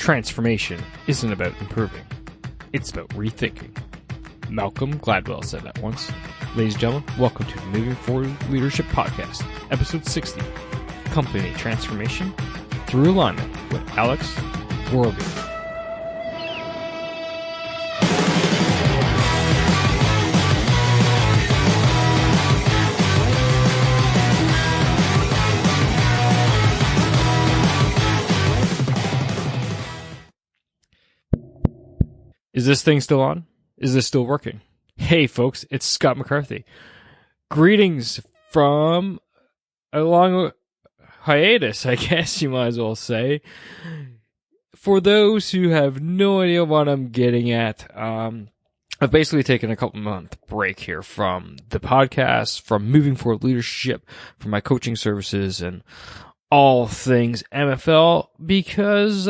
Transformation isn't about improving. It's about rethinking. Malcolm Gladwell said that once. Ladies and gentlemen, welcome to the Moving Forward Leadership Podcast, Episode 60, Company Transformation Through Alignment with Alex Vorobieff. Is this thing still on? Is this still working? Hey folks, it's Scott McCarthy. Greetings from a long hiatus, I guess you might as well say. For those who have no idea what I'm getting at, I've basically taken a couple month break here from the podcast, from Moving Forward Leadership, from my coaching services, and all things MFL, because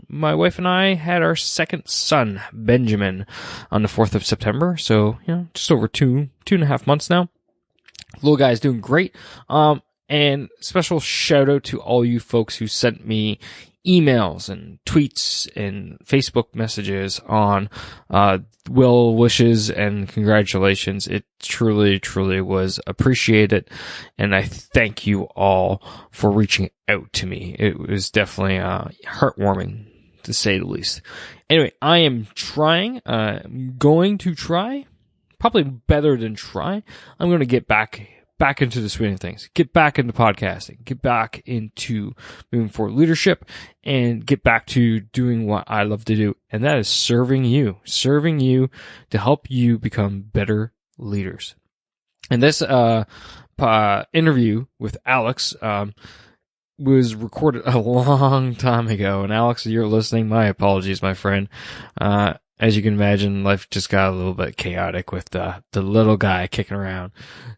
my wife and I had our second son, Benjamin, on the 4th of September. So, just over two and a half months now. Little guy's doing great. And special shout out to all you folks who sent me emails and tweets and Facebook messages on well wishes and congratulations. It truly, truly was appreciated, and I thank you all for reaching out to me. It was definitely heartwarming, to say the least. Anyway, I am trying, going to try, probably better than try. I'm going to get back into the swing of things, get back into podcasting, get back into moving forward leadership, and get back to doing what I love to do. And that is serving you to help you become better leaders. And this, interview with Alex, was recorded a long time ago. And Alex, if you're listening, my apologies, my friend. As you can imagine, life just got a little bit chaotic with the little guy kicking around.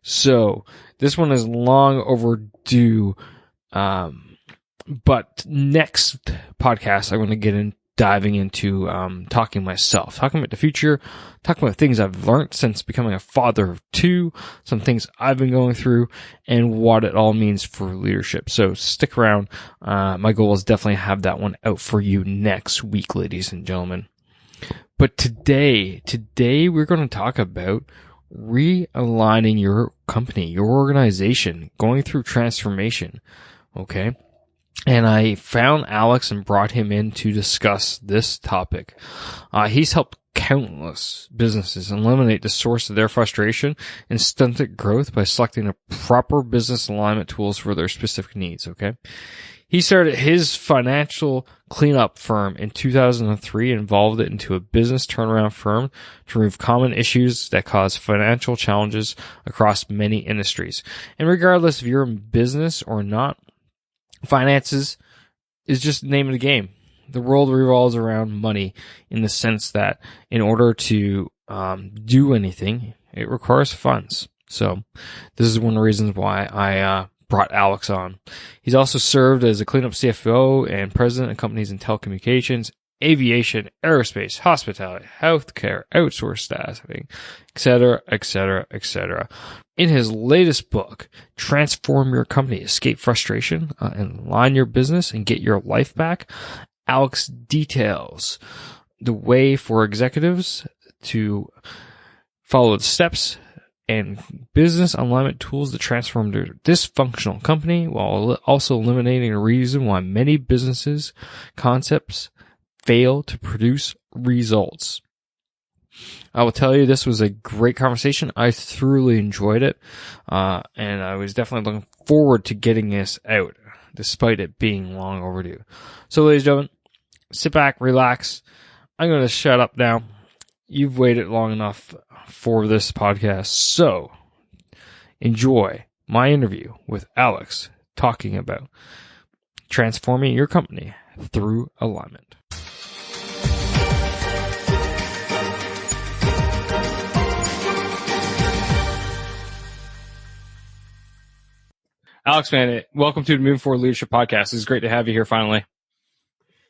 So this one is long overdue. But next podcast, I'm going to get in diving into talking myself, talking about the future, talking about things I've learned since becoming a father of two, some things I've been going through, and what it all means for leadership. So stick around. My goal is definitely to have that one out for you next week, ladies and gentlemen. But today we're going to talk about realigning your company, your organization, going through transformation. Okay. And I found Alex and brought him in to discuss this topic. He's helped countless businesses eliminate the source of their frustration and stunted growth by selecting the proper business alignment tools for their specific needs. Okay. He started his financial cleanup firm in 2003 and evolved it into a business turnaround firm to remove common issues that cause financial challenges across many industries. And regardless if you're in business or not, finances is just the name of the game. The world revolves around money in the sense that in order to do anything, it requires funds. So this is one of the reasons why I brought Alex on. He's also served as a cleanup CFO and president of companies in telecommunications, aviation, aerospace, hospitality, healthcare, outsource staffing, etc., etc., etc. In his latest book, Transform Your Company, Escape Frustration, and Align Your Business and Get Your Life Back, Alex details the way for executives to follow the steps and business alignment tools to transform their dysfunctional company while also eliminating the reason why many businesses concepts fail to produce results. I will tell you, this was a great conversation. I thoroughly enjoyed it, and I was definitely looking forward to getting this out, despite it being long overdue. So, ladies and gentlemen, sit back, relax. I'm going to shut up now. You've waited long enough for this podcast, so enjoy my interview with Alex talking about transforming your company through alignment. Alex, man, welcome to the Moving Forward Leadership Podcast. It's great to have you here finally.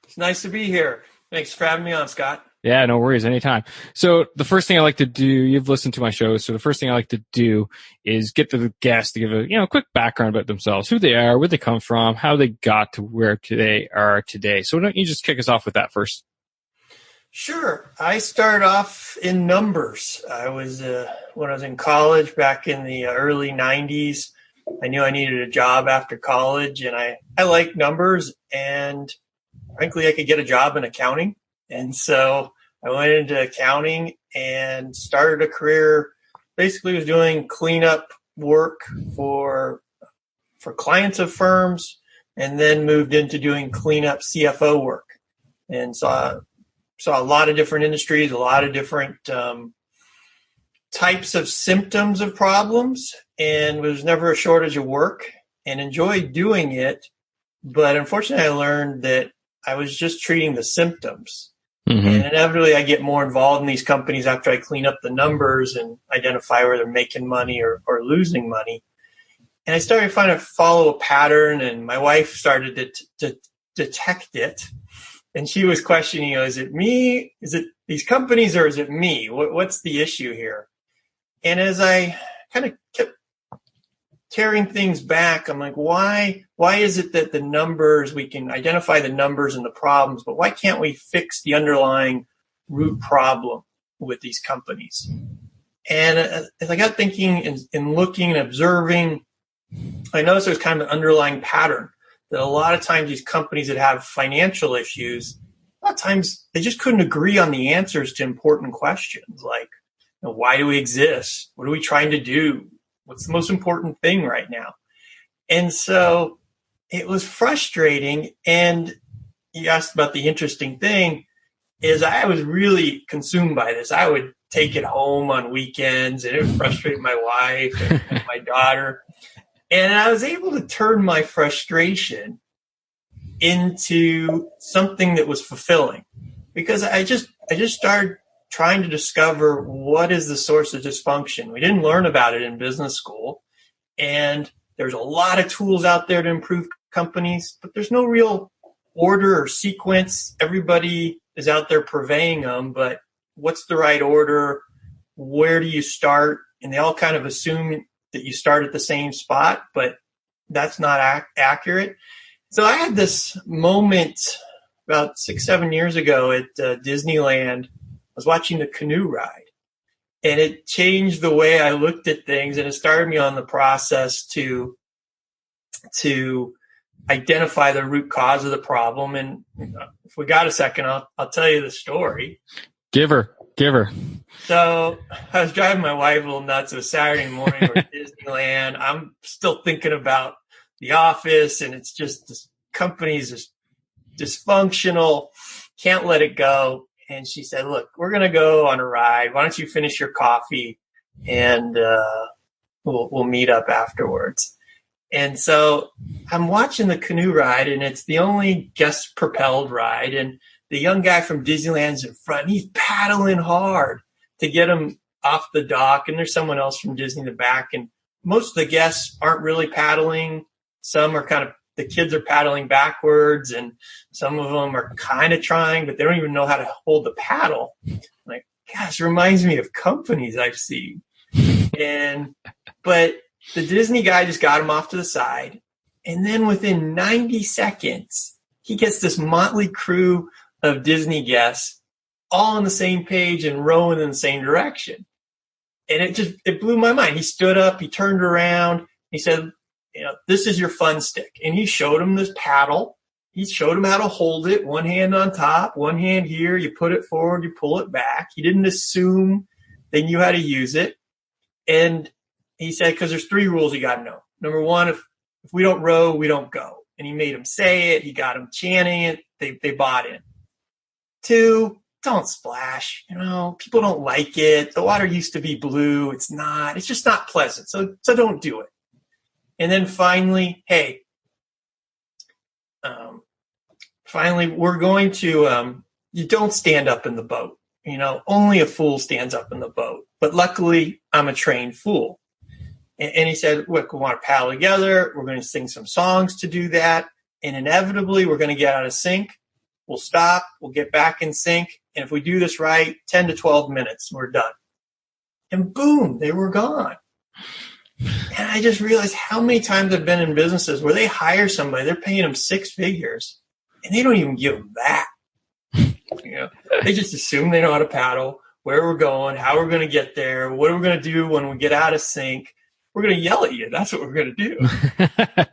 It's nice to be here. Thanks for having me on, Scott. Yeah, no worries, anytime. So the first thing I like to do, you've listened to my show, so the first thing I like to do is get the guests to give a quick background about themselves, who they are, where they come from, how they got to where they are today. So why don't you just kick us off with that first? Sure. I started off in numbers. When I was in college back in the early 90s, I knew I needed a job after college, and I liked numbers, and frankly, I could get a job in accounting. And so I went into accounting and started a career. Basically, was doing cleanup work for clients of firms, and then moved into doing cleanup CFO work, and saw a lot of different industries, a lot of different types of symptoms of problems, and was never a shortage of work and enjoyed doing it. But unfortunately, I learned that I was just treating the symptoms. Mm-hmm. And inevitably, I get more involved in these companies after I clean up the numbers and identify where they're making money or losing money. And I started to follow a pattern, and my wife started to detect it. And she was questioning, is it me? Is it these companies, or is it me? What's the issue here? And as I kind of kept tearing things back, I'm like, why is it that the numbers, we can identify the numbers and the problems, but why can't we fix the underlying root problem with these companies? And as I got thinking and looking and observing, I noticed there's kind of an underlying pattern that a lot of times these companies that have financial issues, a lot of times they just couldn't agree on the answers to important questions like, why do we exist? What are we trying to do? What's the most important thing right now? And so it was frustrating. And you asked about the interesting thing is I was really consumed by this. I would take it home on weekends, and it would frustrate my wife and my daughter. And I was able to turn my frustration into something that was fulfilling, because I just started trying to discover what is the source of dysfunction. We didn't learn about it in business school, and there's a lot of tools out there to improve companies, but there's no real order or sequence. Everybody is out there purveying them, but what's the right order? Where do you start? And they all kind of assume that you start at the same spot, but that's not accurate. So I had this moment about 6-7 years ago at Disneyland. I was watching the canoe ride, and it changed the way I looked at things, and it started me on the process to identify the root cause of the problem. And if we got a second, I'll tell you the story. Give her. So I was driving my wife a little nuts. It was Saturday morning. We're at Disneyland. I'm still thinking about The Office, and it's just this company's just dysfunctional. Can't let it go. And she said, look, we're going to go on a ride. Why don't you finish your coffee, and we'll meet up afterwards. And so I'm watching the canoe ride, and it's the only guest propelled ride. And the young guy from Disneyland's in front, and he's paddling hard to get him off the dock. And there's someone else from Disney in the back. And most of the guests aren't really paddling. Some are the kids are paddling backwards, and some of them are kind of trying, but they don't even know how to hold the paddle. I'm like, gosh, it reminds me of companies I've seen. But the Disney guy just got him off to the side. And then within 90 seconds, he gets this motley crew of Disney guests all on the same page and rowing in the same direction. And it blew my mind. He stood up, he turned around, he said, this is your fun stick. And he showed him this paddle. He showed him how to hold it, one hand on top, one hand here. You put it forward, you pull it back. He didn't assume they knew how to use it. And he said, because there's 3 rules you got to know. Number 1, if we don't row, we don't go. And he made them say it. He got them chanting it. They bought in. 2, don't splash. People don't like it. The water used to be blue. It's not. It's just not pleasant. So don't do it. And then finally, we're going to, you don't stand up in the boat. Only a fool stands up in the boat. But luckily, I'm a trained fool. And he said, look, we want to paddle together. We're going to sing some songs to do that. And inevitably, we're going to get out of sync. We'll stop. We'll get back in sync. And if we do this right, 10 to 12 minutes, we're done. And boom, they were gone. And I just realized how many times I've been in businesses where they hire somebody, they're paying them 6 figures, and they don't even give them that. They just assume they know how to paddle, where we're going, how we're going to get there, what are we going to do when we get out of sync. We're going to yell at you. That's what we're going to do.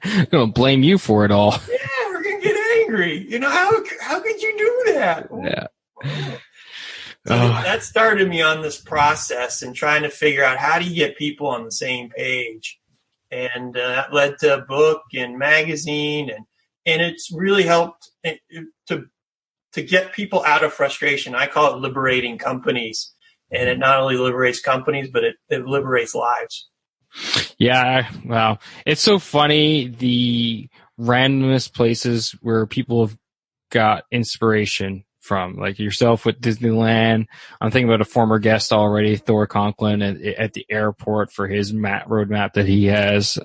I'm going to blame you for it all. Yeah, we're going to get angry. How could you do that? Yeah. So that started me on this process and trying to figure out how do you get people on the same page. And that led to a book and magazine, and it's really helped to get people out of frustration. I call it liberating companies. And it not only liberates companies, but it liberates lives. Yeah, wow. It's so funny, the randomest places where people have got inspiration from, like yourself with Disneyland. I'm thinking about a former guest already, Thor Conklin, at the airport for his roadmap that he has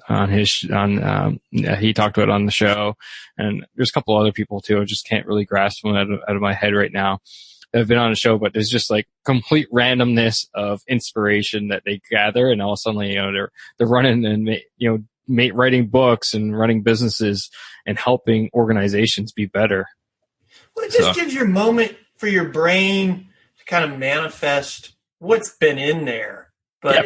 he talked about on the show. And there's a couple other people too. I just can't really grasp them out of my head right now that have been on the show, but there's just like complete randomness of inspiration that they gather, and all of a sudden, they're running and writing books and running businesses and helping organizations be better. Well, it just gives you a moment for your brain to kind of manifest what's been in there, but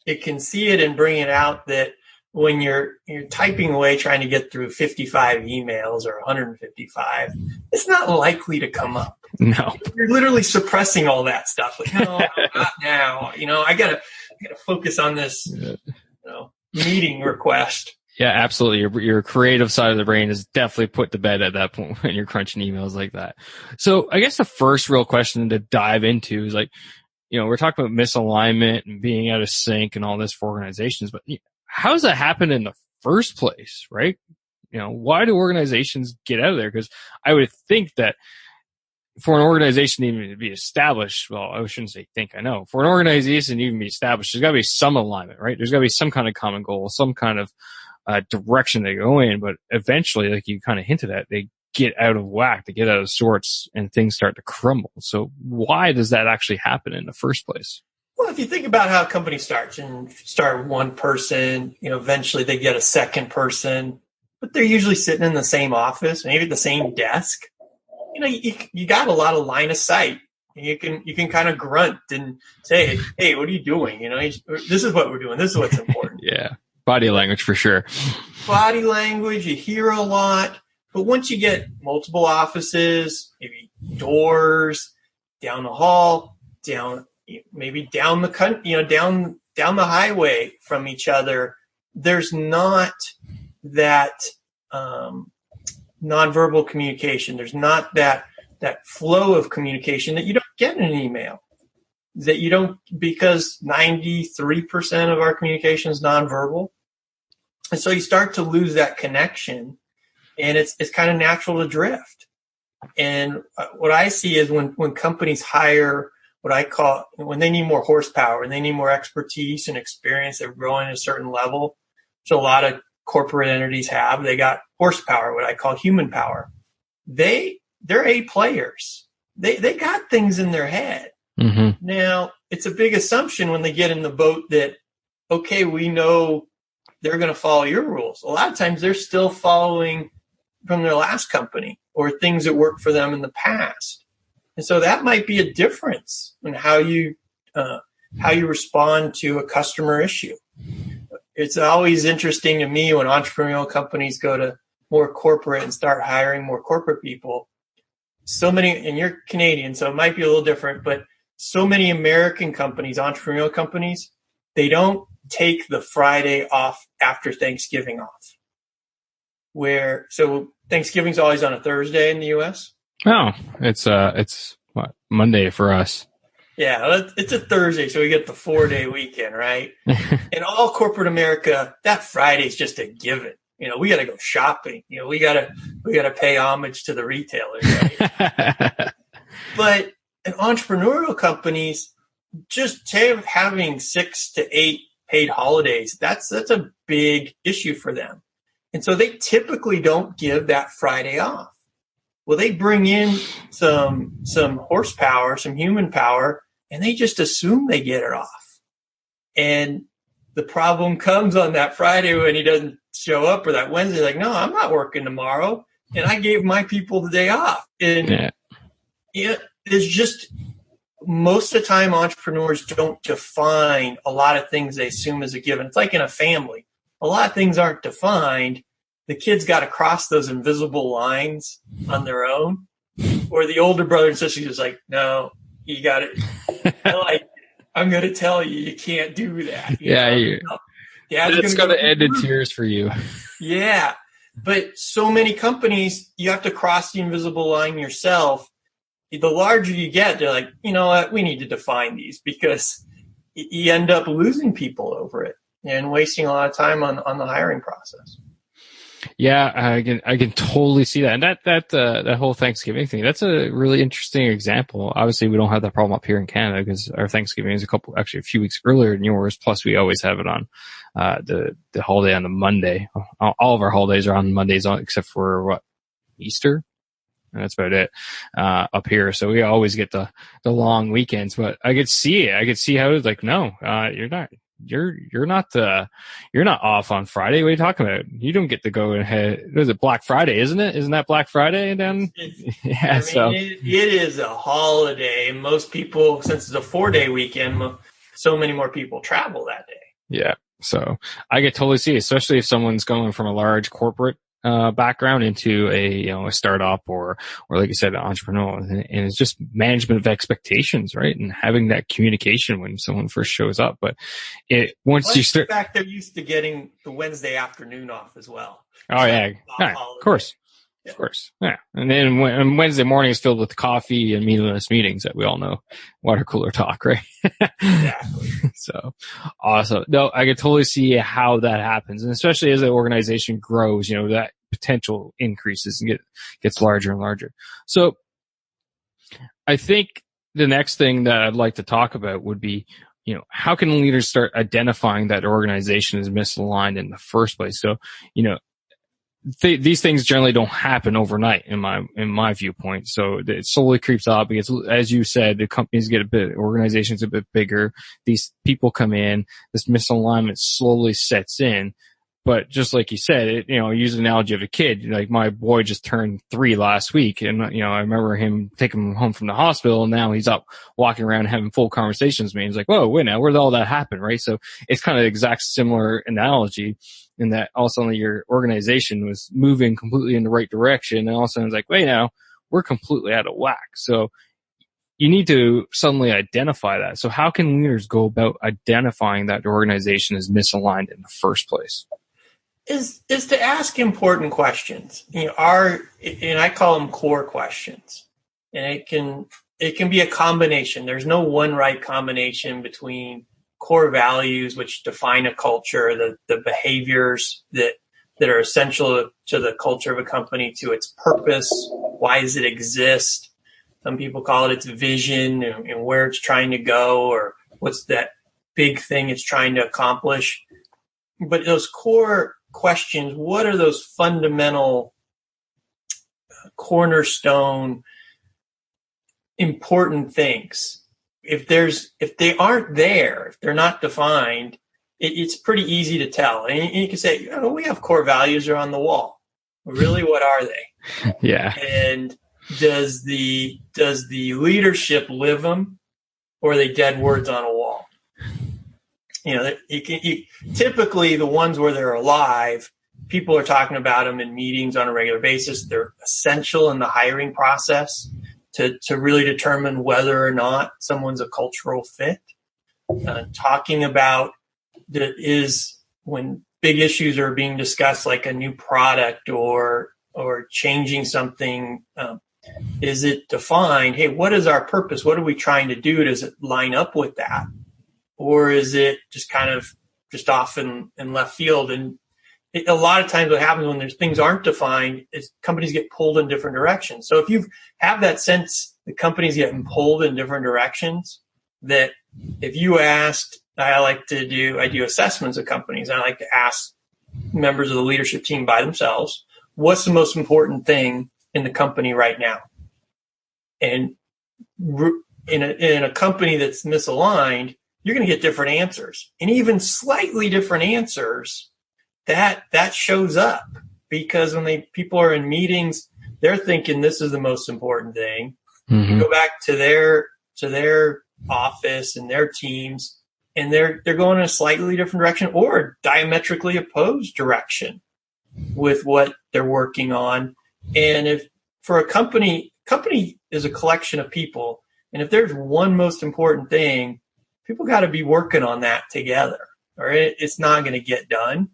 it can see it and bring it out. That when you're typing away trying to get through 55 emails or 155, it's not likely to come up. No, you're literally suppressing all that stuff. Like, no, not now. I gotta focus on this, meeting request. Yeah, absolutely. Your creative side of the brain is definitely put to bed at that point when you're crunching emails like that. So I guess the first real question to dive into is like, we're talking about misalignment and being out of sync and all this for organizations, but how does that happen in the first place, right? Why do organizations get out of there? Because I would think that for an organization even to be established, well, I shouldn't say think, I know. For an organization to even be established, there's got to be some alignment, right? There's got to be some kind of common goal, some kind of direction they go in. But eventually, like you kind of hinted at, they get out of whack, they get out of sorts, and things start to crumble. So why does that actually happen in the first place? Well, if you think about how a company starts, and start one person, eventually they get a second person, but they're usually sitting in the same office, maybe at the same desk. You got a lot of line of sight. You can kind of grunt and say, "Hey, what are you doing?" This is what we're doing. This is what's important. Yeah, body language for sure. Body language. You hear a lot, but once you get multiple offices, maybe doors down the hall, down the down the highway from each other, there's not that nonverbal communication. There's not that flow of communication that you don't get in an email. That you don't, because 93% of our communication is nonverbal. And so you start to lose that connection, and it's kind of natural to drift. And what I see is when companies hire what I call, when they need more horsepower and they need more expertise and experience, they're growing at a certain level, which a lot of corporate entities have. They got horsepower, what I call human power. They're A players. They got things in their head. Mm-hmm. Now, it's a big assumption when they get in the boat that, okay, we know they're going to follow your rules. A lot of times they're still following from their last company or things that worked for them in the past. And so that might be a difference in how you respond to a customer issue. It's always interesting to me when entrepreneurial companies go to more corporate and start hiring more corporate people. So many, and you're Canadian, so it might be a little different, but so many American companies, entrepreneurial companies, they don't take the Friday off after Thanksgiving off. So Thanksgiving's always on a Thursday in the U.S. Oh, it's what, Monday for us. Yeah, it's a Thursday, so we get the 4-day weekend, right? In all corporate America, that Friday's just a given. We got to go shopping. We got to pay homage to the retailers, right? But in entrepreneurial companies, just having 6 to 8 paid holidays, that's a big issue for them. And so they typically don't give that Friday off. Well, they bring in some horsepower, some human power, and they just assume they get it off. And the problem comes on that Friday when he doesn't show up, or that Wednesday, like, no, I'm not working tomorrow. And I gave my people the day off. And it's just, most of the time entrepreneurs don't define a lot of things they assume as a given. It's like in a family. A lot of things aren't defined. The kids got to cross those invisible lines on their own. Or the older brother and sister is like, no, you got it. I'm going to tell you, you can't do that. It's going to end in tears for you. Yeah. But so many companies, you have to cross the invisible line yourself. The larger you get, they're like, you know what, we need to define these, because you end up losing people over it and wasting a lot of time on the hiring process. Yeah, I can totally see that. And that whole Thanksgiving thing, that's a really interesting example. Obviously, we don't have that problem up here in Canada because our Thanksgiving is a few weeks earlier than yours. Plus, we always have it on the holiday on the Monday. All of our holidays are on Mondays, except for Easter. And that's about it up here. So we always get the long weekends. But I could see it. I could see how it's like, no, you're not. You're not off on Friday. What are you talking about? You don't get to go ahead. Was it Black Friday, isn't it? Isn't that Black Friday? Then it is a holiday. Most people, since it's a 4-day weekend, so many more people travel that day. Yeah. So I could totally see it, especially if someone's going from a large corporate background into a startup or like you said, an entrepreneur, and it's just management of expectations, right? And having that communication when someone first shows up. But once you start, in fact, they're used to getting the Wednesday afternoon off as well. Oh yeah, of course. Yeah. Of course. Yeah. And then Wednesday morning is filled with coffee and meaningless meetings that we all know. Water cooler talk, right? Exactly. So awesome. No, I can totally see how that happens. And especially as the organization grows, that potential increases and gets larger and larger. So I think the next thing that I'd like to talk about would be, how can leaders start identifying that organization is misaligned in the first place? So, these things generally don't happen overnight in my viewpoint. So it slowly creeps up because, as you said, the companies organizations a bit bigger. These people come in, this misalignment slowly sets in. But just like you said, use the analogy of a kid. Like my boy just turned 3 last week, and I remember him taking him home from the hospital, and now he's up walking around having full conversations with me. He's like, "Whoa, wait now, where did all that happen?" Right? So it's kind of the exact similar analogy in that all of a sudden your organization was moving completely in the right direction, and all of a sudden it's like, "Wait now, we're completely out of whack." So you need to suddenly identify that. So how can leaders go about identifying that the organization is misaligned in the first place? Is to ask important questions. And I call them core questions. And it can be a combination. There's no one right combination between core values, which define a culture, the behaviors that are essential to the culture of a company, to its purpose. Why does it exist? Some people call it its vision and where it's trying to go, or what's that big thing it's trying to accomplish. But those core questions, what are those fundamental cornerstone important things? If they aren't there, if they're not defined, it's pretty easy to tell. And you can say, we have core values, are on the wall. Really, what are they? Yeah. And does the leadership live them, or are they dead words on a wall? Typically the ones where they're alive, people are talking about them in meetings on a regular basis. They're essential in the hiring process to really determine whether or not someone's a cultural fit. Talking about when big issues are being discussed, like a new product or changing something, is it defined? Hey, what is our purpose? What are we trying to do? Does it line up with that? Or is it just kind of just off in left field? And a lot of times what happens when things aren't defined is companies get pulled in different directions. So if you have that sense that companies getting pulled in different directions, that if you asked, I do assessments of companies. I like to ask members of the leadership team by themselves, what's the most important thing in the company right now. And in a company that's misaligned, you're going to get different answers, and even slightly different answers. That shows up because when people are in meetings, they're thinking this is the most important thing. Mm-hmm. You go back to their office and their teams, and they're going in a slightly different direction or a diametrically opposed direction with what they're working on. And if for a company is a collection of people, and if there's one most important thing, people got to be working on that together, or it's not going to get done.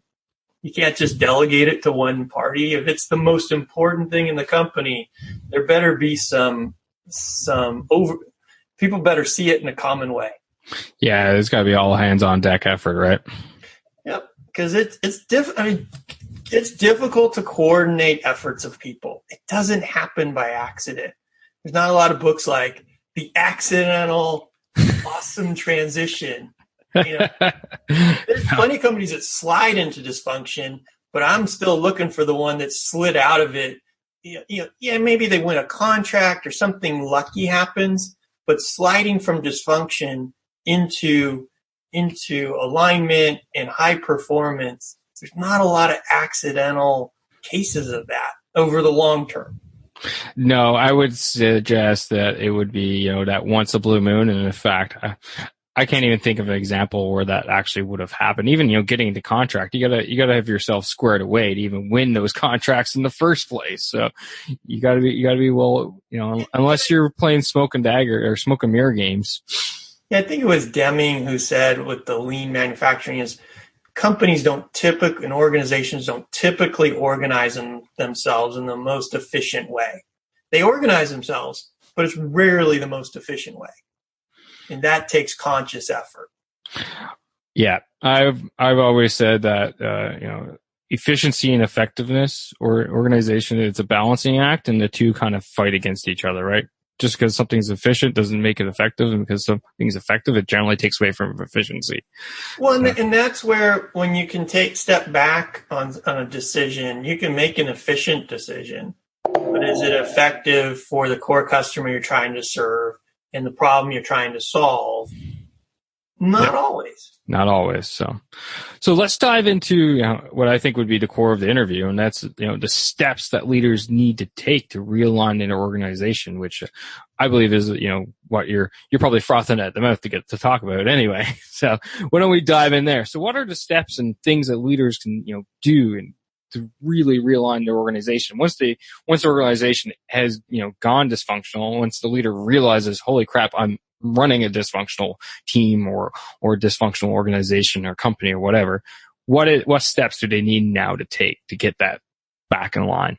You can't just delegate it to one party. If it's the most important thing in the company, there better be some people better see it in a common way. Yeah, it's got to be all hands on deck effort, right? Yep, because it's difficult to coordinate efforts of people. It doesn't happen by accident. There's not a lot of books like The Accidental Awesome Transition. There's plenty of companies that slide into dysfunction, but I'm still looking for the one that slid out of it. Maybe they win a contract or something lucky happens, but sliding from dysfunction into alignment and high performance, there's not a lot of accidental cases of that over the long term. No, I would suggest that it would be, that once a blue moon. And in fact, I can't even think of an example where that actually would have happened. Even, getting into contract, you gotta have yourself squared away to even win those contracts in the first place. So you gotta be well, unless you're playing smoke and dagger or smoke and mirror games. Yeah, I think it was Deming who said with the lean manufacturing is companies and organizations don't typically organize themselves in the most efficient way. They organize themselves, but it's rarely the most efficient way. And that takes conscious effort. Yeah, I've always said that efficiency and effectiveness or organization, it's a balancing act, and the two kind of fight against each other, right? Just because something's efficient doesn't make it effective, and because something's effective, it generally takes away from efficiency. Well, and that's where when you can step back on a decision, you can make an efficient decision, but is it effective for the core customer you're trying to serve and the problem you're trying to solve? Not always. Not always. So let's dive into what I think would be the core of the interview, and that's the steps that leaders need to take to realign an organization, which I believe is what you're probably frothing at the mouth to get to talk about anyway. So why don't we dive in there? So what are the steps and things that leaders can do and to really realign their organization once the organization has gone dysfunctional, once the leader realizes, holy crap, I'm running a dysfunctional team or a dysfunctional organization or company or whatever, what steps do they need now to take to get that back in line?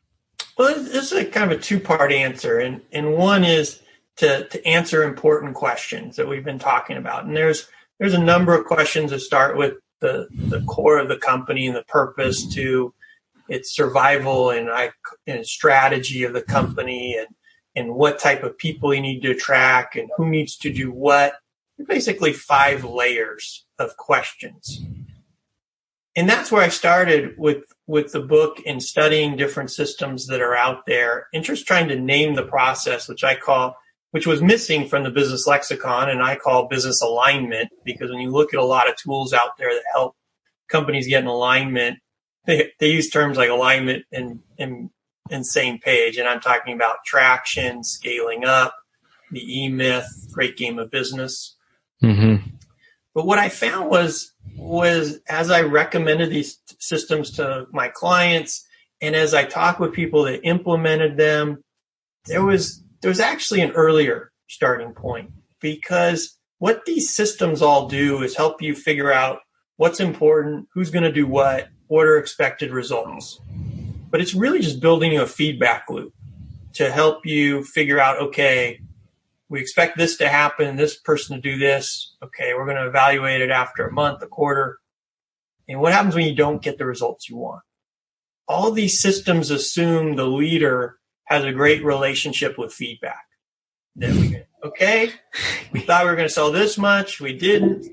Well, this is a kind of a two-part answer, and one is to answer important questions that we've been talking about. And there's a number of questions that start with the core of the company and the purpose to its survival and strategy of the company and what type of people you need to attract and who needs to do what. Basically 5 layers of questions. And that's where I started with the book and studying different systems that are out there and just trying to name the process, which was missing from the business lexicon, and I call business alignment, because when you look at a lot of tools out there that help companies get in alignment, they use terms like alignment and same page. And I'm talking about traction, scaling up, the E-Myth, great game of business. Mm-hmm. But what I found was as I recommended these systems to my clients, and as I talked with people that implemented them, there was actually an earlier starting point, because what these systems all do is help you figure out what's important, who's going to do what are expected results. But it's really just building a feedback loop to help you figure out, okay, we expect this to happen, this person to do this. Okay, we're going to evaluate it after a month, a quarter. And what happens when you don't get the results you want? All these systems assume the leader has a great relationship with feedback. Okay, we thought we were going to sell this much, we didn't.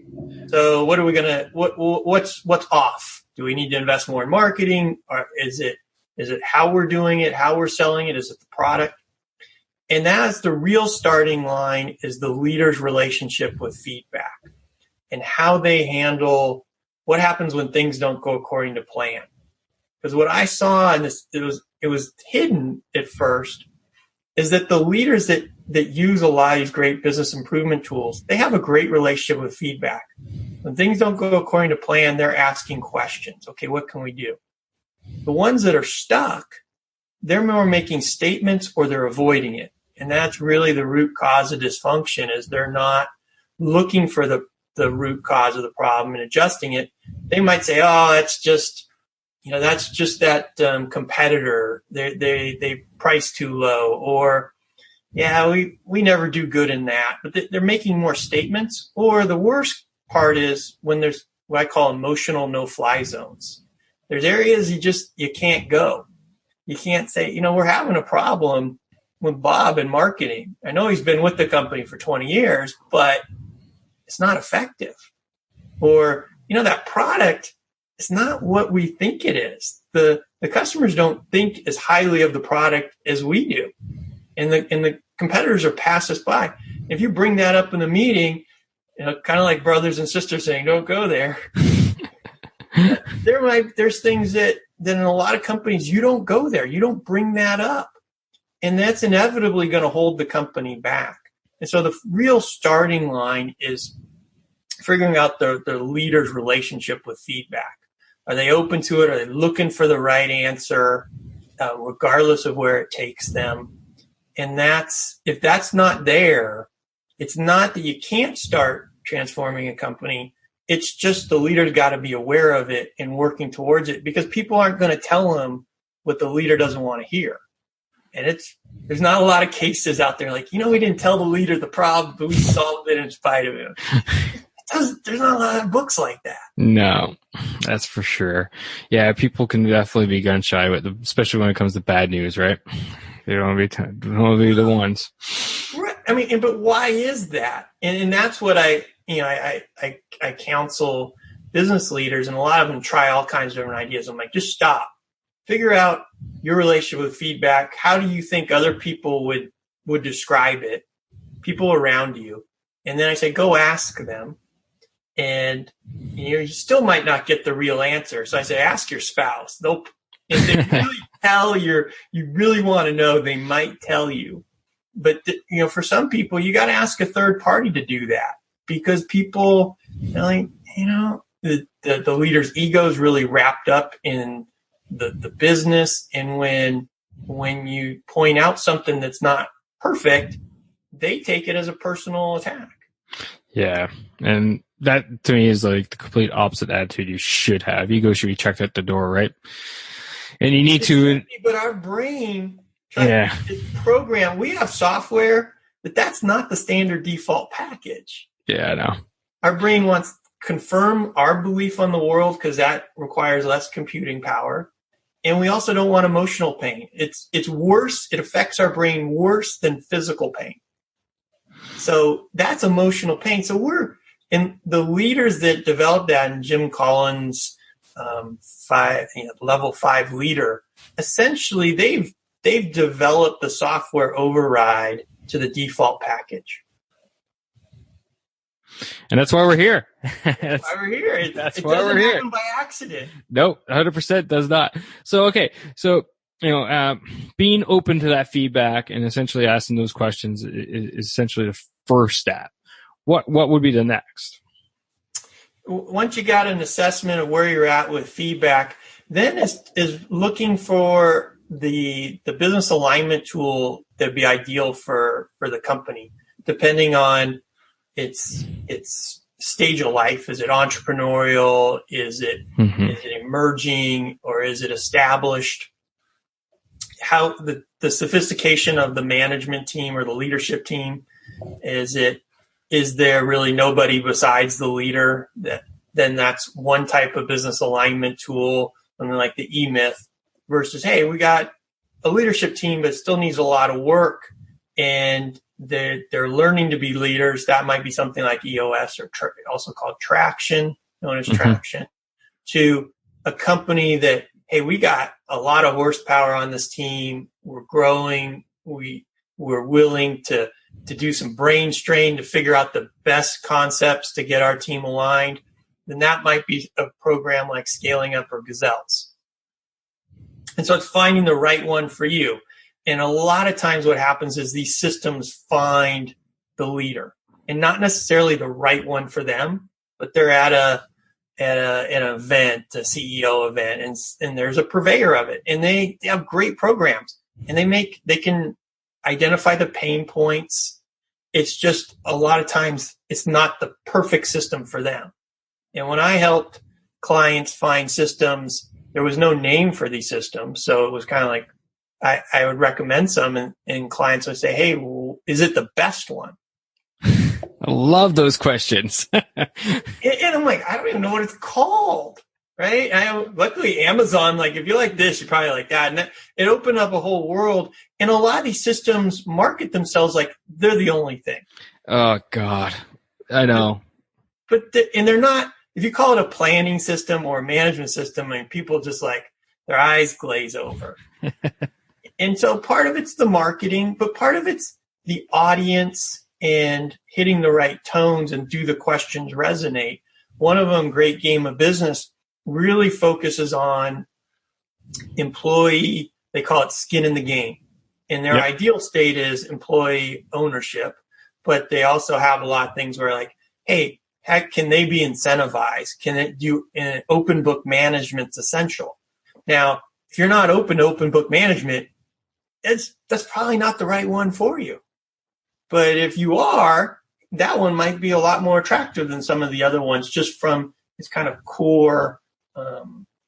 So what's off? Do we need to invest more in marketing, or is it Is it how we're doing it, how we're selling it? Is it the product? And that's the real starting line, is the leader's relationship with feedback and how they handle what happens when things don't go according to plan. Because what I saw, and it was hidden at first, is that the leaders that use a lot of these great business improvement tools, they have a great relationship with feedback. When things don't go according to plan, they're asking questions. Okay, what can we do? The ones that are stuck, they're more making statements or they're avoiding it. And that's really the root cause of dysfunction, is they're not looking for the root cause of the problem and adjusting it. They might say, oh, that's just that competitor. They price too low, or yeah, we never do good in that. But they're making more statements. Or the worst part is when there's what I call emotional no-fly zones. There's areas you can't go. You can't say, we're having a problem with Bob in marketing. I know he's been with the company for 20 years, but it's not effective. Or, that product is not what we think it is. The customers don't think as highly of the product as we do. And the competitors are pass us by. If you bring that up in the meeting, kind of like brothers and sisters saying, don't go there. There's things that in a lot of companies, you don't go there. You don't bring that up. And that's inevitably going to hold the company back. And so the real starting line is figuring out the leader's relationship with feedback. Are they open to it? Are they looking for the right answer, regardless of where it takes them? And if that's not there, it's not that you can't start transforming a company. It's just the leader's got to be aware of it and working towards it, because people aren't going to tell them what the leader doesn't want to hear. And there's not a lot of cases out there like, we didn't tell the leader the problem, but we solved it in spite of him. There's not a lot of books like that. No, that's for sure. Yeah, people can definitely be gun shy with especially when it comes to bad news, right? They don't want to be the ones. Right. I mean, but why is that? And that's what I counsel business leaders, and a lot of them try all kinds of different ideas. I'm like, just stop. Figure out your relationship with feedback. How do you think other people would describe it? People around you. And then I say, go ask them. And you still might not get the real answer. So I say, ask your spouse. If they really you really want to know, they might tell you. But for some people, you got to ask a third party to do that, because people, the leader's ego is really wrapped up in the business. And when you point out something that's not perfect, they take it as a personal attack. Yeah. And that to me is like the complete opposite attitude you should have. Ego should be checked at the door, right? And you need to. But our brain, is programmed. We have software, but that's not the standard default package. Yeah, I know. Our brain wants to confirm our belief on the world, because that requires less computing power. And we also don't want emotional pain. It's worse. It affects our brain worse than physical pain. So that's emotional pain. So and the leaders that developed that, and Jim Collins, level 5 leader, essentially they've developed the software override to the default package. And that's why we're here. That's why we're here. It doesn't happen by accident. Nope, 100% does not. So, okay. So, being open to that feedback and essentially asking those questions is essentially the first step. What would be the next? Once you got an assessment of where you're at with feedback, then is looking for the business alignment tool that'd be ideal for the company, depending on its stage of life. Is it entrepreneurial? Is it emerging, or is it established? How the sophistication of the management team or the leadership team, is there really nobody besides the leader? Then that's one type of business alignment tool, something like the E-Myth, versus, hey, we got a leadership team but still needs a lot of work, and they're learning to be leaders. That might be something like EOS, or also called Traction, known as Traction, to a company that hey, we got a lot of horsepower on this team. We're growing. We're willing to do some brain strain to figure out the best concepts to get our team aligned, then that might be a program like Scaling Up or Gazelles. And so it's finding the right one for you. And a lot of times what happens is these systems find the leader, and not necessarily the right one for them, but they're at an event, a CEO event, and there's a purveyor of it, and they have great programs, and they can identify the pain points. It's just a lot of times it's not the perfect system for them. And when I helped clients find systems, there was no name for these systems. So it was kind of like I would recommend some, and clients would say, hey, well, is it the best one? I love those questions. And I'm like, I don't even know what it's called, right? Luckily, Amazon, like, if you like this, you're probably like that. And it opened up a whole world. And a lot of these systems market themselves like they're the only thing. Oh, God. I know. But they're not. If you call it a planning system or a management system, I mean, people just like their eyes glaze over. And so part of it's the marketing, but part of it's the audience and hitting the right tones and do the questions resonate. One of them, Great Game of Business, really focuses on employee, they call it skin in the game. And their ideal state is employee ownership, but they also have a lot of things where like, hey, can they be incentivized? Can it do open book management's essential? Now, if you're not open to open book management, that's probably not the right one for you. But if you are, that one might be a lot more attractive than some of the other ones, just from its kind of core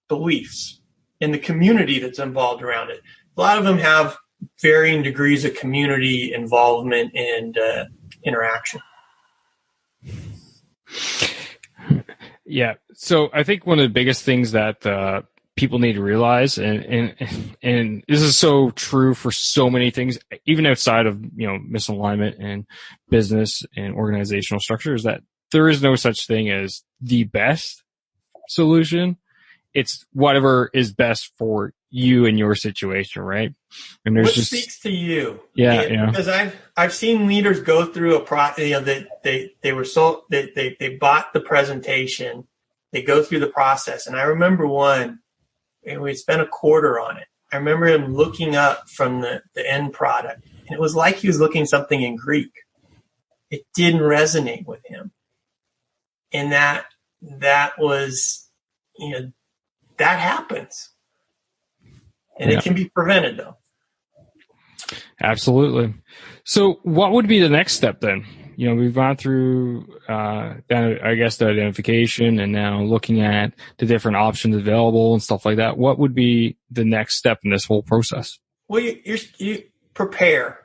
beliefs and the community that's involved around it. A lot of them have varying degrees of community involvement and interaction. Yeah. So I think one of the biggest things that people need to realize, and this is so true for so many things, even outside of, misalignment and business and organizational structure, is that there is no such thing as the best solution. It's whatever is best for you and your situation, right? And there's what speaks to you? Yeah. Because I've seen leaders go through they bought the presentation, they go through the process, and I remember one. And we spent a quarter on it. I remember him looking up from the end product, and it was like he was looking something in Greek. It didn't resonate with him. And that was, that happens. And it can be prevented, though. Absolutely. So what would be the next step then? We've gone through, the identification, and now looking at the different options available and stuff like that. What would be the next step in this whole process? Well, you prepare.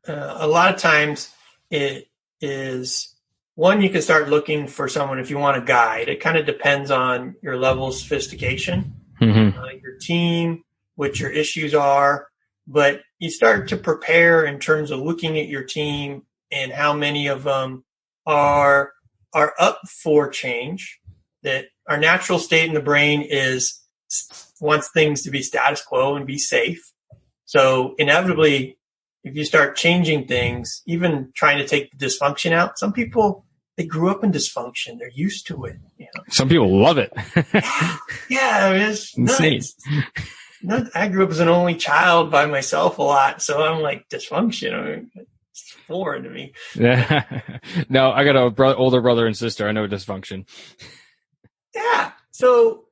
A lot of times it is, one, you can start looking for someone if you want a guide. It kind of depends on your level of sophistication, your team, what your issues are. But you start to prepare in terms of looking at your team and how many of them are up for change. That our natural state in the brain wants things to be status quo and be safe. So inevitably, if you start changing things, even trying to take the dysfunction out, some people, they grew up in dysfunction. They're used to it. Some people love it. Yeah, it's nice. I grew up as an only child by myself a lot, so I'm like dysfunction. It's foreign to me. No, I got a older brother and sister. I know dysfunction. Yeah. So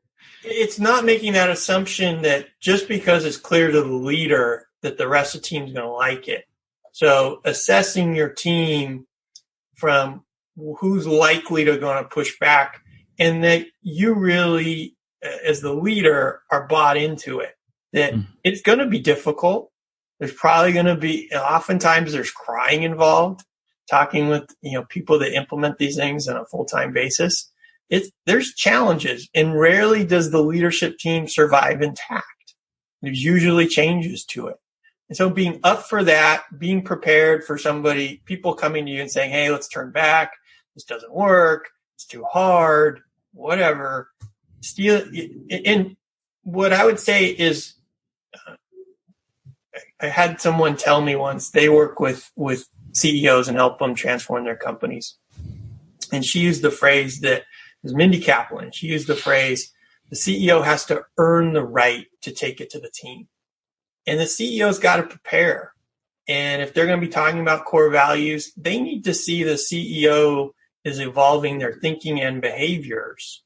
it's not making that assumption that just because it's clear to the leader that the rest of the team's going to like it. So assessing your team from who's likely to going to push back, and that you really, as the leader, are bought into it. That it's going to be difficult. There's probably going to be, oftentimes there's crying involved, talking with, people that implement these things on a full-time basis. There's challenges, and rarely does the leadership team survive intact. There's usually changes to it. And so being up for that, being prepared for people coming to you and saying, hey, let's turn back. This doesn't work. It's too hard, whatever. And what I would say is, I had someone tell me once they work with CEOs and help them transform their companies. And she used the phrase that, it was Mindy Kaplan. She used the phrase, the CEO has to earn the right to take it to the team. And the CEO's got to prepare. And if they're going to be talking about core values, they need to see the CEO is evolving their thinking and behaviors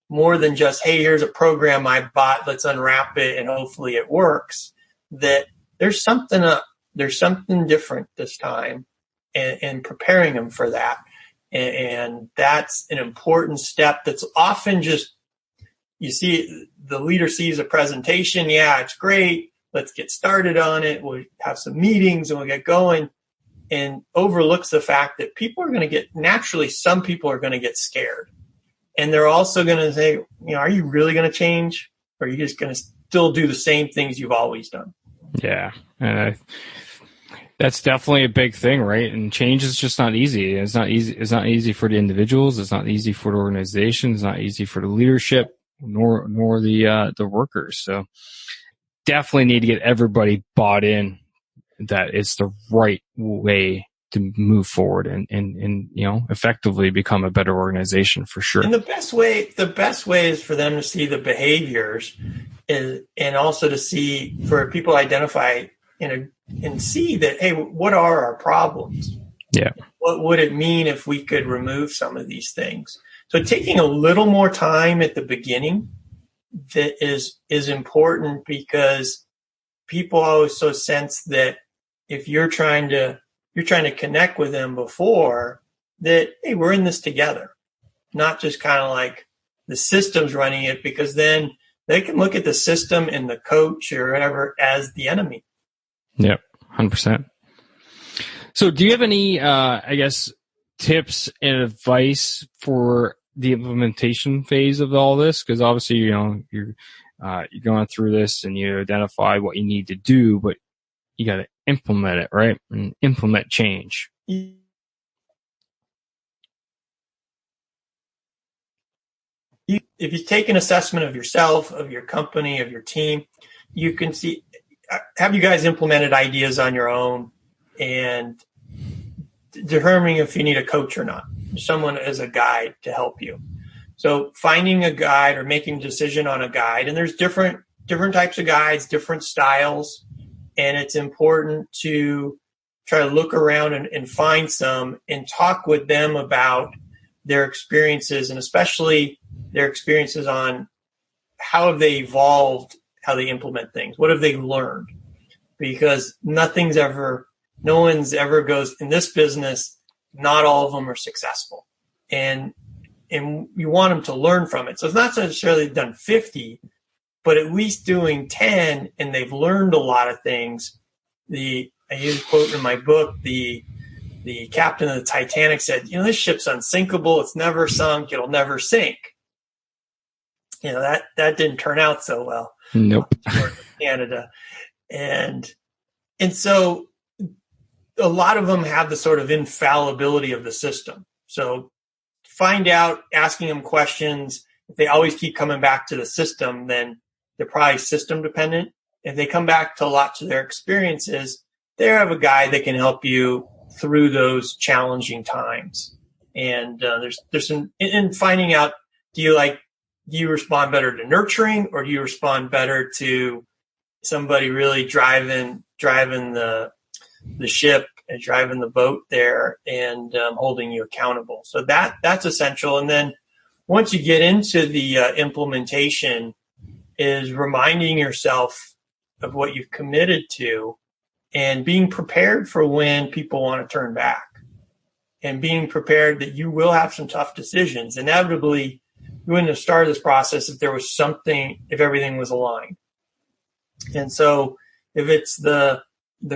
more than just, hey, here's a program I bought, let's unwrap it and hopefully it works. That there's something different this time, and preparing them for that. And that's an important step that's often just, you see, the leader sees a presentation. Yeah, it's great. Let's get started on it. We'll have some meetings and we'll get going, and overlooks the fact that people are going to naturally, some people are going to get scared. And they're also going to say, are you really going to change? Or are you just going to still do the same things you've always done? Yeah. And that's definitely a big thing, right? And change is just not easy. It's not easy. It's not easy for the individuals. It's not easy for the organization. It's not easy for the leadership, nor the workers. So definitely need to get everybody bought in that it's the right way to move forward and effectively become a better organization for sure. And the best way is for them to see the behaviors, and also to see, for people to identify and see that, hey, what are our problems? Yeah. What would it mean if we could remove some of these things? So taking a little more time at the beginning that is important, because people always so sense that if you're trying to connect with them before that, hey, we're in this together, not just kind of like the system's running it, because then they can look at the system and the coach or whatever as the enemy. Yep, 100%. So do you have any, tips and advice for the implementation phase of all this? Because obviously, you're going through this and you identify what you need to do, but you got to implement it, right? And implement change. If you take an assessment of yourself, of your company, of your team, you can see, have you guys implemented ideas on your own, and determining if you need a coach or not, someone as a guide to help you. So finding a guide or making a decision on a guide, and there's different types of guides, different styles, and it's important to try to look around and find some and talk with them about their experiences, and especially their experiences on how have they evolved, how they implement things, what have they learned? Because no one's ever goes in this business, not all of them are successful. And you want them to learn from it. So it's not necessarily done 50, but at least doing 10, and they've learned a lot of things. I use a quote in my book, the captain of the Titanic said, this ship's unsinkable. It's never sunk. It'll never sink. That didn't turn out so well. Nope. Canada. And so a lot of them have the sort of infallibility of the system. So find out, asking them questions. If they always keep coming back to the system, then they're probably system dependent. If they come back to lots of their experiences, they have a guy that can help you through those challenging times. And there's some in finding out, do you respond better to nurturing, or do you respond better to somebody really driving the ship and driving the boat there and holding you accountable? So that's essential. And then once you get into the implementation, is reminding yourself of what you've committed to, and being prepared for when people want to turn back, and being prepared that you will have some tough decisions. Inevitably, you wouldn't have started this process if everything was aligned. And so if it's the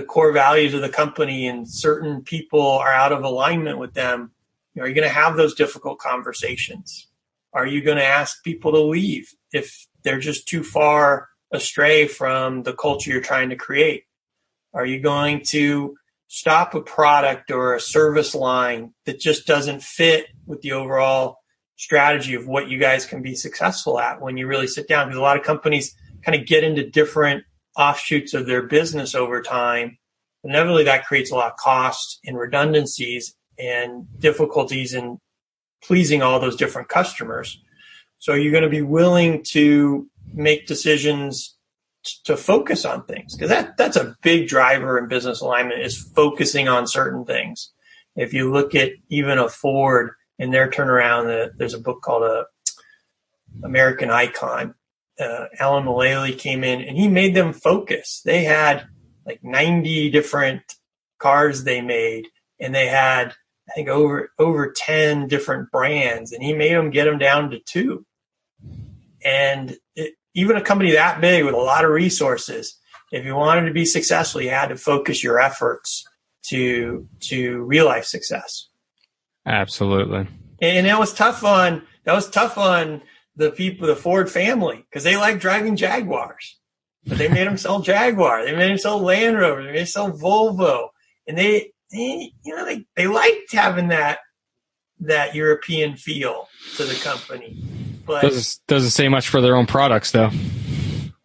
core values of the company and certain people are out of alignment with them, are you going to have those difficult conversations? Are you going to ask people to leave if they're just too far astray from the culture you're trying to create? Are you going to stop a product or a service line that just doesn't fit with the overall strategy of what you guys can be successful at when you really sit down? Because a lot of companies kind of get into different offshoots of their business over time, inevitably that creates a lot of cost and redundancies and difficulties in pleasing all those different customers. So you're going to be willing to make decisions to focus on things, because that's a big driver in business alignment, is focusing on certain things. If you look at even a Ford and their turnaround, there's a book called American Icon. Alan Mullally came in and he made them focus. They had like 90 different cars they made, and they had, I think, over 10 different brands, and he made them get them down to 2. And even a company that big with a lot of resources, if you wanted to be successful, you had to focus your efforts to realize success. Absolutely. And that was tough on the people, the Ford family, because they like driving Jaguars, but they made them sell Jaguar. They made them sell Land Rover. They made them sell Volvo, and they liked having that European feel to the company. But doesn't say much for their own products, though.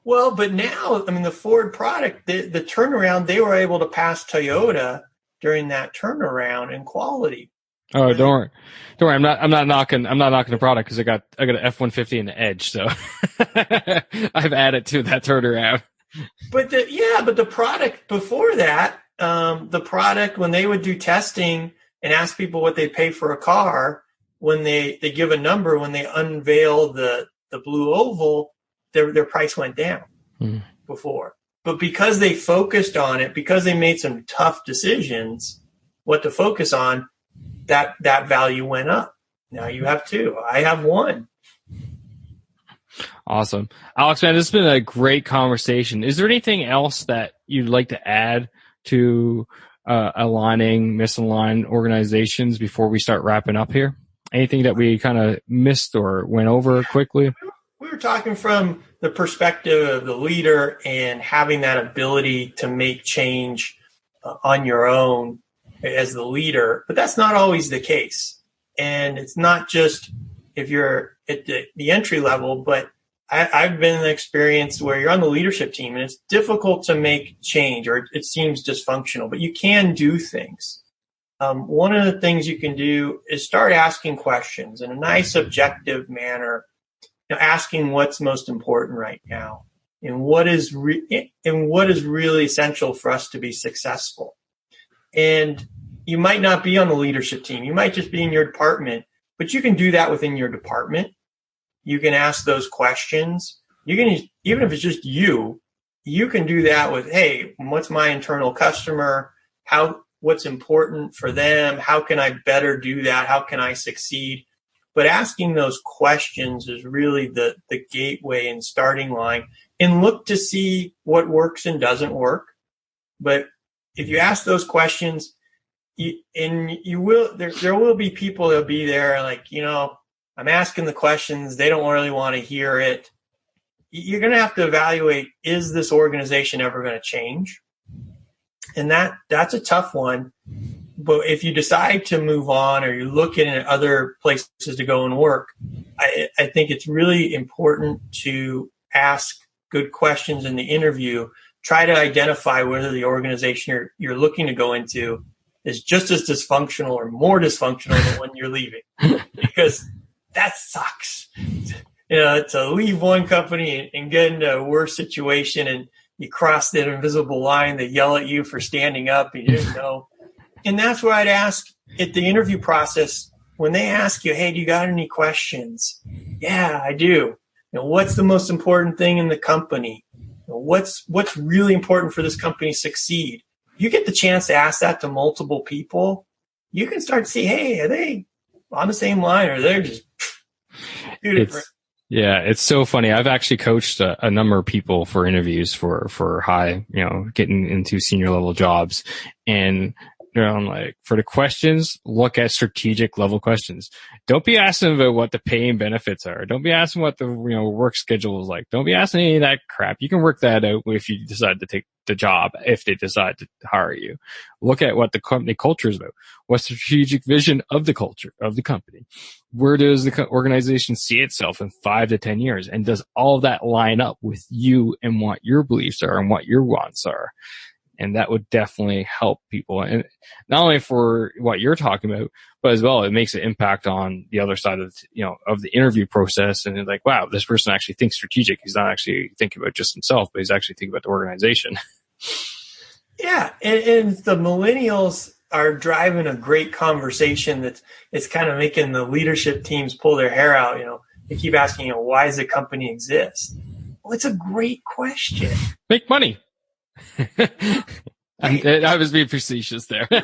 Well, but now, I mean, the Ford product, the turnaround, they were able to pass Toyota during that turnaround in quality. Oh, don't worry. I'm not knocking the product, because I got an F-150 and the Edge, so I've added to that turnaround. But the product before that, the product, when they would do testing and ask people what they pay for a car, when they give a number, when they unveil the blue oval, their price went down before. But because they focused on it, because they made some tough decisions what to focus on, that value went up. Now you have 2. I have 1. Awesome. Alex, man, this has been a great conversation. Is there anything else that you'd like to add to aligning misaligned organizations before we start wrapping up here? Anything that we kind of missed or went over quickly? We were talking from the perspective of the leader and having that ability to make change on your own as the leader, but that's not always the case. And it's not just if you're at the entry level, but I've been in the experience where you're on the leadership team and it's difficult to make change, or it seems dysfunctional, but you can do things. One of the things you can do is start asking questions in a nice, objective manner, asking what's most important right now and what is really essential for us to be successful. And you might not be on the leadership team. You might just be in your department, but you can do that within your department. You can ask those questions. You can, even if it's just you can do that with, hey, what's my internal customer? What's important for them? How can I better do that? How can I succeed? But asking those questions is really the gateway and starting line, and look to see what works and doesn't work. But if you ask those questions, there will be people that'll be there like, I'm asking the questions. They don't really want to hear it. You're going to have to evaluate, is this organization ever going to change? And that's a tough one. But if you decide to move on, or you're looking at other places to go and work, I think it's really important to ask good questions in the interview. Try to identify whether the organization you're looking to go into is just as dysfunctional or more dysfunctional than when you're leaving, because that sucks. To leave one company and get into a worse situation, and you cross that invisible line, they yell at you for standing up, and you didn't know. And that's where I'd ask at the interview process, when they ask you, hey, do you got any questions? Yeah, I do. What's the most important thing in the company? What's really important for this company to succeed? You get the chance to ask that to multiple people. You can start to see, hey, are they on the same line, or they're just too different? Yeah, it's so funny. I've actually coached a number of people for interviews for high, getting into senior level jobs. And I'm like, for the questions, look at strategic level questions. Don't be asking about what the pay and benefits are. Don't be asking what the work schedule is like. Don't be asking any of that crap. You can work that out if you decide to take the job if they decide to hire you. Look at what the company culture is about. What's the strategic vision of the culture of the company? Where does the organization see itself in 5 to 10 years? And does all of that line up with you and what your beliefs are and what your wants are? And that would definitely help people. And not only for what you're talking about, but as well, it makes an impact on the other side of, of the interview process. And it's like, wow, this person actually thinks strategic. He's not actually thinking about just himself, but he's actually thinking about the organization. Yeah. And the millennials are driving a great conversation that's it's kind of making the leadership teams pull their hair out. They keep asking, why does the company exist? Well, it's a great question. Make money. I was being facetious there. No,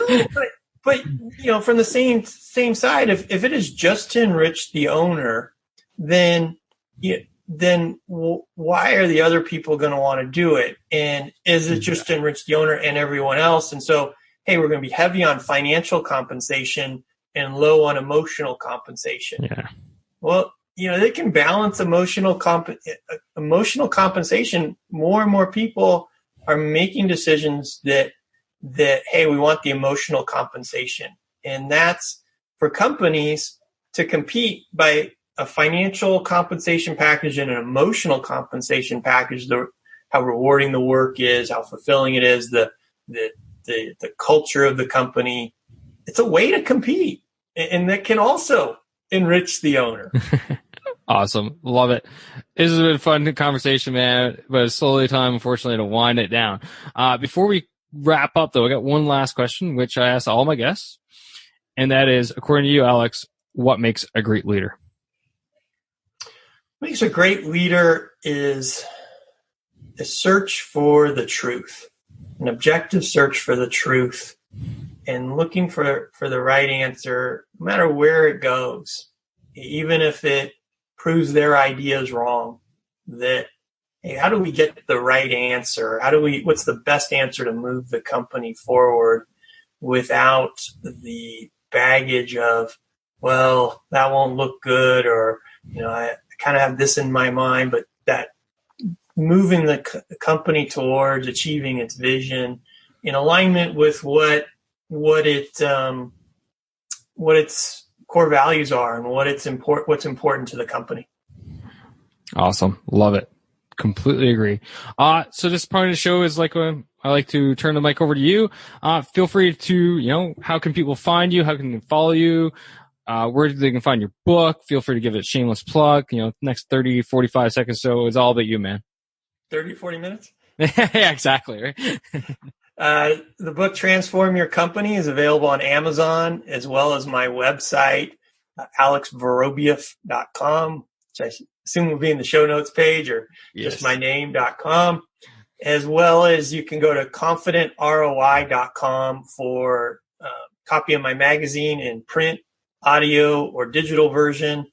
but from the same side, if it is just to enrich the owner, then why are the other people going to want to do it? And is it just to enrich the owner and everyone else? And so, hey, we're going to be heavy on financial compensation and low on emotional compensation. Yeah. Well, they can balance emotional compensation. More and more people are making decisions that, hey, we want the emotional compensation. And that's for companies to compete by a financial compensation package and an emotional compensation package, how rewarding the work is, how fulfilling it is, the culture of the company. It's a way to compete, and that can also enrich the owner. Awesome. Love it. This has been a fun conversation, man, but it's slowly time, unfortunately, to wind it down. Before we wrap up, though, I got one last question, which I ask all my guests, and that is, according to you, Alex, what makes a great leader? What makes a great leader is a search for the truth, an objective search for the truth, and looking for the right answer, no matter where it goes, even if it proves their ideas wrong. That, hey, how do we get the right answer? What's the best answer to move the company forward without the baggage of, well, that won't look good, or, I kind of have this in my mind, but that moving the company towards achieving its vision in alignment with what its core values are and what's important to the company. Awesome. Love it. Completely agree. So this part of the show is like I like to turn the mic over to you. Feel free to, how can people find you? How can they follow you? Where they can find your book? Feel free to give it a shameless plug. Next 30, 45 seconds. So it's all about you, man. 30, 40 minutes? Yeah, exactly. Right. The book Transform Your Company is available on Amazon, as well as my website, alexvorobieff.com, which I assume will be in the show notes page, or just my name.com, as well as you can go to confidentroi.com for a copy of my magazine in print, audio, or digital version,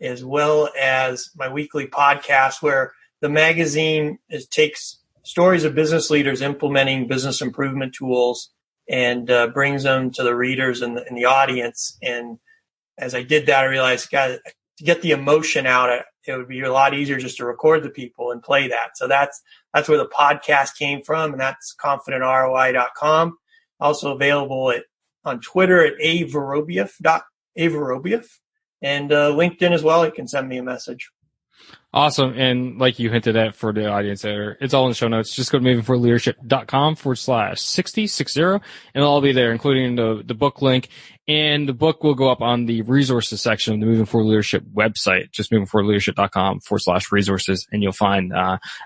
as well as my weekly podcast, where the magazine takes stories of business leaders implementing business improvement tools and brings them to the readers and the audience. And as I did that, I realized, God, to get the emotion out, it would be a lot easier just to record the people and play that. So that's where the podcast came from, and that's confidentroi.com. Also available on Twitter at Vorobieff, and LinkedIn as well. You can send me a message. Awesome. And like you hinted at for the audience there, it's all in the show notes. Just go to movingforwardleadership.com/60, and it'll all be there, including the book link. And the book will go up on the resources section of the Moving Forward Leadership website, just movingforwardleadership.com/resources. And you'll find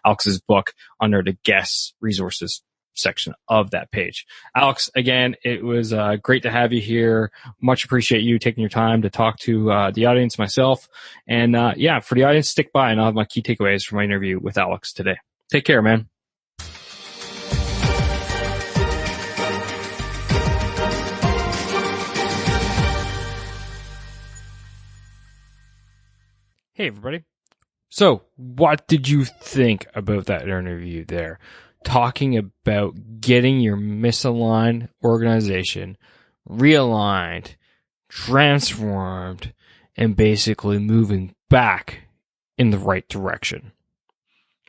Alex's book under the guest resources section of that page. Alex, again, it was great to have you here. Much appreciate you taking your time to talk to the audience, myself. And for the audience, stick by, and I'll have my key takeaways from my interview with Alex today. Take care, man. Hey, everybody. So what did you think about that interview there? Talking about getting your misaligned organization realigned, transformed, and basically moving back in the right direction.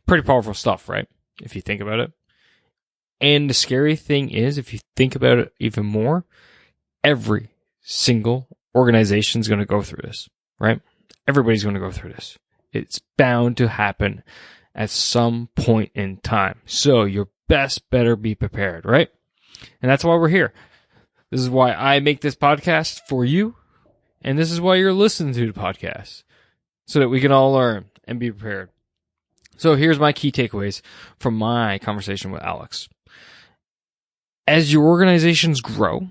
Pretty powerful stuff, right? If you think about it. And the scary thing is, if you think about it even more, every single organization is going to go through this, right? Everybody's going to go through this. It's bound to happen at some point in time. So your best better be prepared, right? And that's why we're here. This is why I make this podcast for you. And this is why you're listening to the podcast, so that we can all learn and be prepared. So here's my key takeaways from my conversation with Alex. As your organizations grow,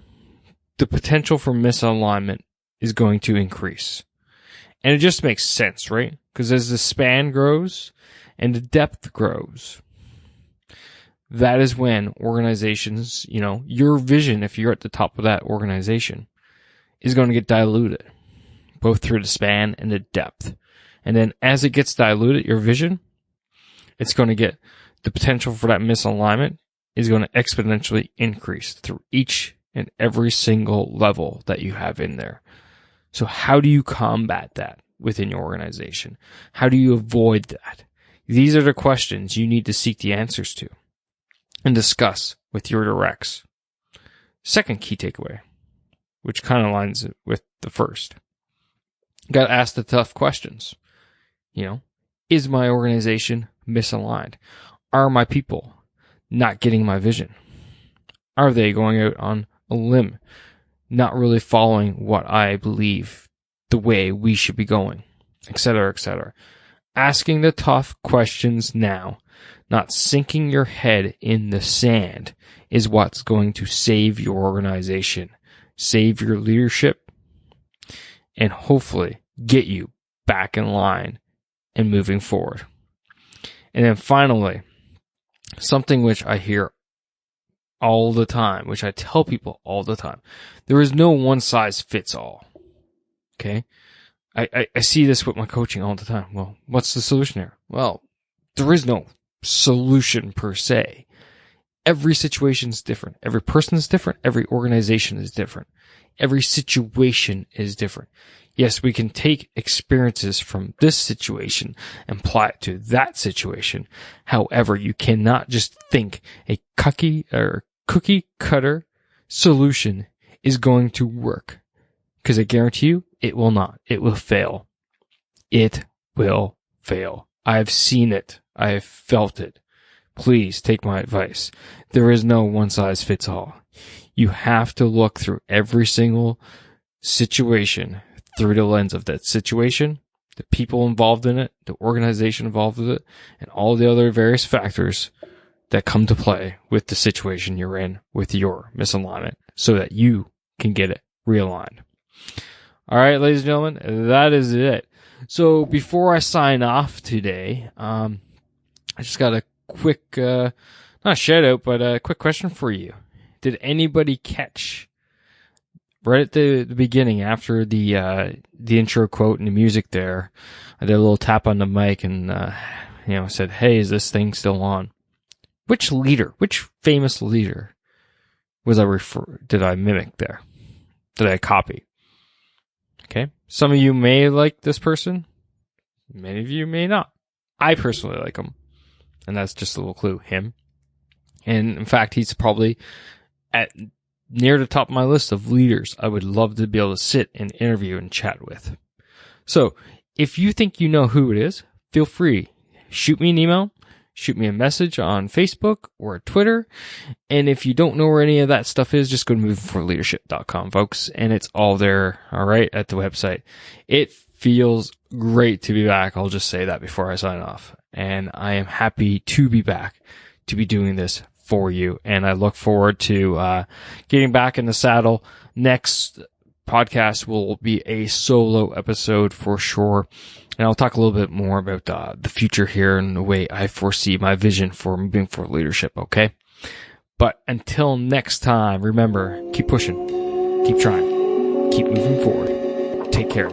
the potential for misalignment is going to increase. And it just makes sense, right? Because as the span grows and the depth grows, that is when organizations, your vision, if you're at the top of that organization, is going to get diluted, both through the span and the depth. And then as it gets diluted, your vision, it's going to get the potential for that misalignment is going to exponentially increase through each and every single level that you have in there. So how do you combat that within your organization? How do you avoid that? These are the questions you need to seek the answers to and discuss with your directs. Second key takeaway, which kind of aligns with the first. You got to ask the tough questions. Is my organization misaligned? Are my people not getting my vision? Are they going out on a limb, not really following what I believe the way we should be going, etc., etc.? Asking the tough questions now, not sinking your head in the sand, is what's going to save your organization, save your leadership, and hopefully get you back in line and moving forward. And then finally, something which I hear all the time, which I tell people all the time, there is no one size fits all. Okay? I see this with my coaching all the time. Well, what's the solution here? Well, there is no solution per se. Every situation is different. Every person is different. Every organization is different. Every situation is different. Yes, we can take experiences from this situation and apply it to that situation. However, you cannot just think a cookie cutter solution is going to work. Because I guarantee you, it will not. It will fail. It will fail. I've seen it. I have felt it. Please take my advice. There is no one size fits all. You have to look through every single situation through the lens of that situation, the people involved in it, the organization involved with it, and all the other various factors that come to play with the situation you're in with your misalignment so that you can get it realigned. All right, ladies and gentlemen, that is it. So before I sign off today, I just got a quick, not a shout out, but a quick question for you. Did anybody catch right at the beginning, after the intro quote and the music there, I did a little tap on the mic and, said, hey, is this thing still on? Which famous leader did I mimic there? Did I copy? Okay. Some of you may like this person. Many of you may not. I personally like him. And that's just a little clue. Him. And in fact, he's probably near the top of my list of leaders I would love to be able to sit and interview and chat with. So if you think you know who it is, feel free. Shoot me an email. Shoot me a message on Facebook or Twitter. And if you don't know where any of that stuff is, just go to movingforleadership.com, folks. And it's all there, all right, at the website. It feels great to be back. I'll just say that before I sign off. And I am happy to be back to be doing this for you. And I look forward to getting back in the saddle. Next podcast will be a solo episode for sure. And I'll talk a little bit more about the future here and the way I foresee my vision for moving for leadership, okay? But until next time, remember, keep pushing, keep trying, keep moving forward. Take care.